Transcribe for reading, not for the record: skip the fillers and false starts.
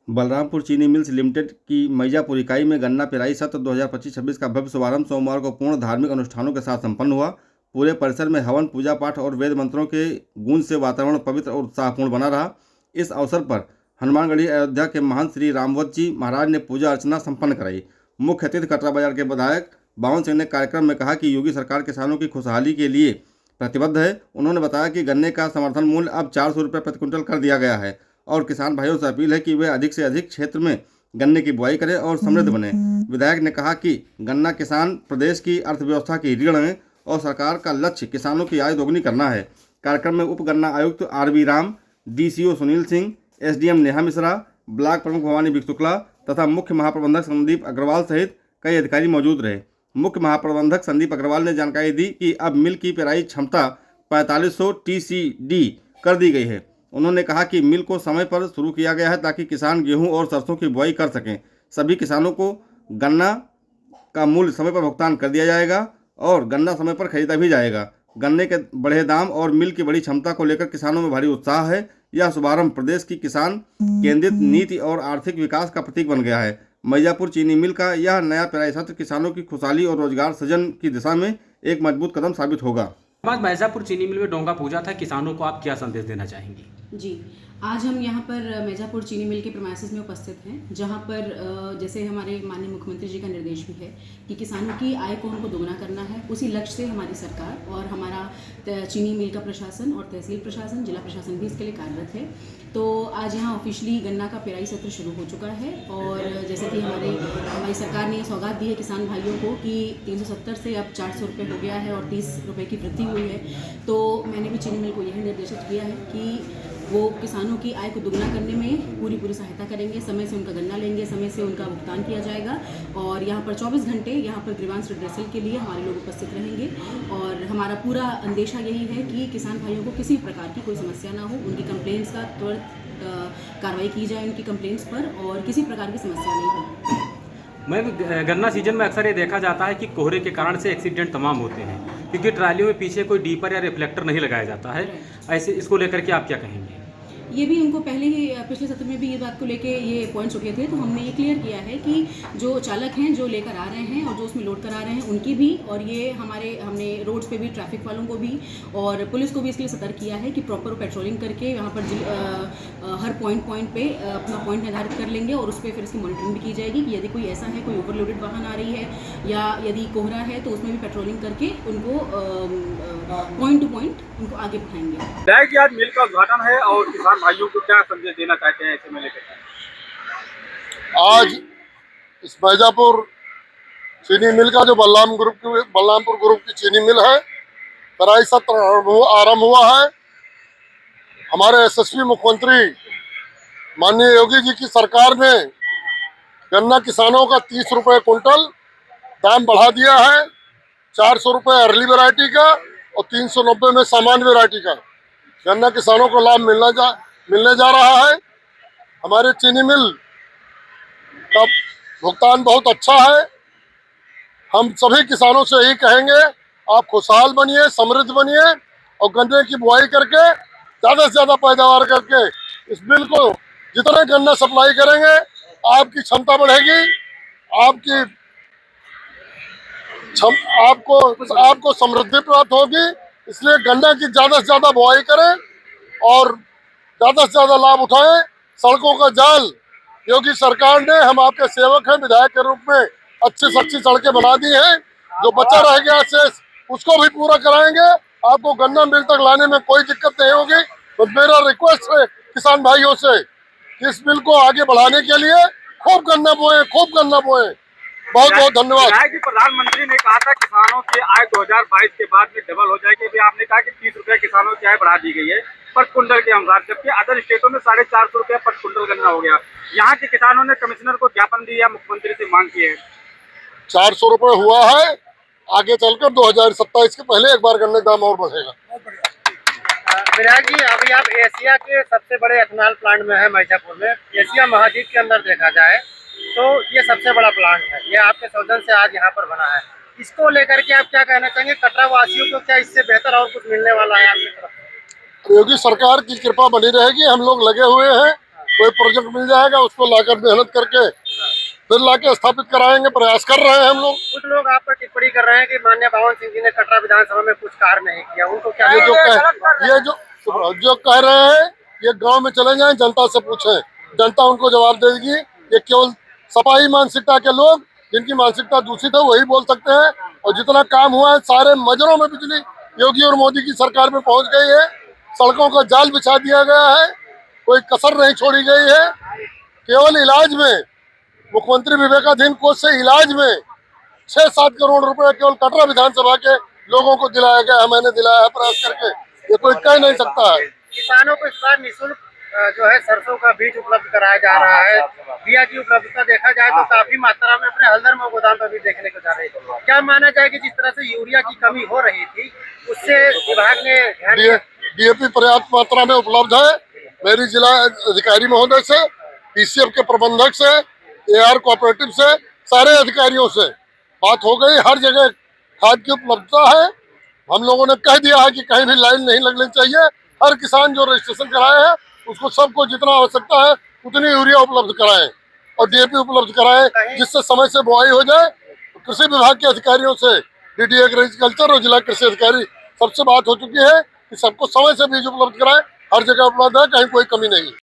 बलरामपुर चीनी mills limited की मैजापुर इकाई में गन्ना पेराई सत्र 2025-26 का भव्य शुभारंभ सोमवार को पूर्ण धार्मिक अनुष्ठानों के साथ संपन्न हुआ। पूरे परिसर में हवन, पूजा पाठ और वेद मंत्रों के गूंज से वातावरण पवित्र और उत्साहपूर्ण बना रहा। इस अवसर पर हनुमानगढ़ी अयोध्या के महंत श्री रामवत जी महाराज ने पूजा अर्चना संपन्न कराई। मुख्य अतिथि कटरा बाजार के विधायक बावन सिंह ने कार्यक्रम में कहा कि योगी सरकार किसानों की खुशहाली के लिए प्रतिबद्ध है। उन्होंने बताया कि गन्ने का समर्थन मूल्य अब 400 रुपये प्रति क्विंटल कर दिया गया है और किसान भाइयों से अपील है कि वे अधिक से अधिक क्षेत्र में गन्ने की बुआई करें और समृद्ध बने। विधायक ने कहा कि गन्ना किसान प्रदेश की अर्थव्यवस्था की रीढ़ है और सरकार का लक्ष्य किसानों की आय दोगुनी करना है। कार्यक्रम में उप गन्ना आयुक्त RV. Ram, DCO Sunil Singh, SDM Neha Mishra, block प्रमुख भवानी बिकसुक्ला तथा मुख्य महाप्रबंधक संदीप अग्रवाल सहित कई अधिकारी मौजूद रहे। मुख्य महाप्रबंधक संदीप अग्रवाल ने जानकारी दी कि अब मिल की पेराई क्षमता 4500 टीसीडी कर दी गई है। उन्होंने कहा कि मिल को समय पर शुरू किया गया है ताकि किसान गेहूं और सरसों की बुआई कर सकें। सभी किसानों को गन्ना का मूल्य समय पर भुगतान कर दिया जाएगा और गन्ना समय पर खरीदा भी जाएगा। गन्ने के बढ़े दाम और मिल की बड़ी क्षमता को लेकर किसानों में भारी उत्साह है। यह शुभारंभ प्रदेश की किसान केंद्रित नीति और आर्थिक विकास का प्रतीक बन गया है। मैजापुर चीनी मिल का यह नया पेराई सत्र किसानों की खुशहाली और रोजगार सृजन की दिशा में एक मजबूत कदम साबित होगा। आज मैजापुर चीनी मिल में डोंगा पूजा था, किसानों को आप क्या संदेश देना चाहेंगी? जी, आज हम यहाँ पर मैजापुर चीनी मिल के प्रेमाइसेस में उपस्थित हैं, जहाँ पर जैसे हमारे माननीय मुख्यमंत्री जी का निर्देश भी है कि किसानों की आय को हमको दोगुना करना है। उसी लक्ष्य से हमारी सरकार और हमारा चीनी मिल का प्रशासन और तहसील प्रशासन, जिला प्रशासन भी इसके लिए कार्यरत है। तो आज यहाँ ऑफिशियली गन्ना का पेराई सत्र शुरू हो चुका है और जैसे कि हमारी सरकार ने सौगात दी है किसान भाइयों को कि 370 से अब 400 रुपये हो गया है और 30 रुपये की वृद्धि हुई है। तो मैंने भी चीनी मिल को यही निर्देशित किया है कि वो किसानों की आय को दुगना करने में पूरी सहायता करेंगे। समय से उनका गन्ना लेंगे, समय से उनका भुगतान किया जाएगा और यहाँ पर 24 घंटे यहाँ पर ग्रीवांस रिड्रेसल के लिए हमारे लोग उपस्थित रहेंगे। और हमारा पूरा अंदेशा यही है कि किसान भाइयों को किसी प्रकार की कोई समस्या ना हो, उनकी कंप्लेंट्स का त्वरित कार्रवाई की जाए उनकी कंप्लेंट्स पर और किसी प्रकार की समस्या नहीं हो। मैम, गन्ना सीजन में अक्सर ये देखा जाता है कि कोहरे के कारण से एक्सीडेंट तमाम होते हैं क्योंकि ट्रालियों में पीछे कोई डीपर या रिफ्लेक्टर नहीं लगाया जाता है। ऐसे इसको लेकर के आप क्या कहेंगे? ये भी उनको पहले ही पिछले सत्र में भी ये बात को लेके ये पॉइंट्स उठे थे, तो हमने ये क्लियर किया है कि जो चालक हैं जो लेकर आ रहे हैं और जो उसमें लोड करा रहे हैं उनकी भी, और ये हमने रोड्स पे भी ट्रैफिक वालों को भी और पुलिस को भी इसके लिए सतर्क किया है कि प्रॉपर पेट्रोलिंग करके यहाँ पर हर पॉइंट पे अपना पॉइंट निर्धारित कर लेंगे और उस पर फिर इसकी मॉनिटरिंग भी की जाएगी कि यदि कोई ऐसा है, कोई ओवरलोडेड वाहन आ रही है या यदि कोहरा है तो उसमें भी पेट्रोलिंग करके उनको पॉइंट टू पॉइंट उनको आगे बढ़ाएंगे। आज मिल का उद्घाटन है और किसान भाइयों को क्या संदेश देना चाहते हैं ऐसे मेले के? आज इस मैजापुर चीनी मिल का जो बलरामपुर ग्रुप की चीनी मिल है, पेराई सत्र आरंभ हुआ है। हमारे यशस्वी मुख्यमंत्री माननीय योगी जी की सरकार ने गन्ना किसानों का 30 रुपये कुंटल दाम बढ़ा दिया है। 400 रुपये अर्ली वैरायटी का और 390 में सामान्य वैरायटी का गन्ना किसानों को लाभ मिलने जा रहा है। हमारे चीनी मिल का भुगतान बहुत अच्छा है। हम सभी किसानों से यही कहेंगे, आप खुशहाल बनिए, समृद्ध बनिए और गन्ने की बुआई करके ज़्यादा से ज़्यादा पैदावार करके इस मिल को जितना गन्ना सप्लाई करेंगे आपकी क्षमता बढ़ेगी, आपको समृद्धि प्राप्त होगी। इसलिए गन्ना की ज़्यादा से ज़्यादा बुआई करें और ज़्यादा से ज़्यादा लाभ उठाएं। सड़कों का जाल योगी सरकार ने, हम आपके सेवक हैं, विधायक के रूप में अच्छी से अच्छी सड़कें बना दी हैं। जो बचा रह गया शेष उसको भी पूरा कराएंगे। आपको गन्ना मिल तक लाने में कोई दिक्कत नहीं होगी। तो मेरा रिक्वेस्ट है किसान भाइयों से कि इस मिल को आगे बढ़ाने के लिए खूब गन्ना बोए। बहुत बहुत धन्यवाद। प्रधानमंत्री ने कहा था किसानों की आय 2022 के बाद में डबल हो जाएगी। अभी आपने कहा कि 30 रुपये किसानों की आय बढ़ा दी गई है पर कुंटल के अनुसार, जबकि अदर स्टेटों में 450 रुपये पर कुंटल गन्ना हो गया। यहाँ के किसानों ने कमिश्नर को ज्ञापन दिया, मुख्यमंत्री से मांग की है। 400 रुपये हुआ है, आगे चलकर 2027 के पहले एक बार गन्ने दाम और बढ़ेगा। विराट जी, अभी आप एशिया के सबसे बड़े एथेनॉल प्लांट में है मैजापुर में। एशिया महाद्वीप के अंदर देखा जाए तो ये सबसे बड़ा प्लांट है। ये आपके सौजन से आज यहाँ पर बना है। इसको लेकर के आप क्या कहना चाहेंगे? कटरा वासियों को क्या इससे बेहतर और कुछ मिलने वाला है आपकी तरफ? योगी सरकार की कृपा बनी रहेगी। हम लोग लगे हुए हैं कोई प्रोजेक्ट मिल जाएगा उसको लाकर मेहनत करके फिर लाके स्थापित कराएंगे, प्रयास कर रहे हैं हम लोग। कुछ लोग आप पर टिप्पणी कर रहे हैं कि माननीय बावन सिंह जी ने कटरा विधानसभा में कुछ कार्य नहीं किया, उनको क्या ये जो कह रहे हैं ये गांव में चले जाएं, जनता से पूछें, जनता उनको जवाब देगी। ये केवल सपाही मानसिकता के लोग जिनकी मानसिकता दूषित है वही बोल सकते हैं। और जितना काम हुआ है सारे मजरों में बिजली योगी और मोदी की सरकार में पहुंच गई है। सड़कों का जाल बिछा दिया गया है, कोई कसर नहीं छोड़ी गई है। केवल इलाज में मुख्यमंत्री विवेकाधीन कोष से इलाज में 6-7 करोड़ रुपए केवल कटरा विधानसभा के लोगों को दिलाया गया है। मैंने दिलाया है प्रयास करके, ये कोई कह नहीं सकता है। किसानों को इस बार निःशुल्क जो है सरसों का बीज उपलब्ध कराया जा रहा है। बिया की उपलब्धता देखा जाए तो काफी मात्रा में अपने हल्दर में गोदाम पर भी देखने को जा रही है। क्या माना जाए कि जिस तरह से यूरिया की कमी हो रही थी उससे विभाग ने डीएपी पर्याप्त मात्रा में उपलब्ध है। मेरी जिला अधिकारी महोदय से, पीसीएफ के प्रबंधक से, एआर कोऑपरेटिव से, सारे अधिकारियों से बात हो गई। हर जगह खाद की उपलब्धता है। हम लोगों ने कह दिया है कि कहीं भी लाइन नहीं लगनी चाहिए। हर किसान जो रजिस्ट्रेशन कराए हैं उसको सबको जितना आवश्यकता है उतनी यूरिया उपलब्ध कराएं और डीएपी उपलब्ध कराएं, जिससे समय से बुआई हो जाए। कृषि विभाग के अधिकारियों से, डीडी एग्रीकल्चर और जिला कृषि अधिकारी सबसे बात हो चुकी है कि सबको समय से बीज उपलब्ध कराएं। हर जगह उपलब्ध है, कहीं कोई कमी नहीं।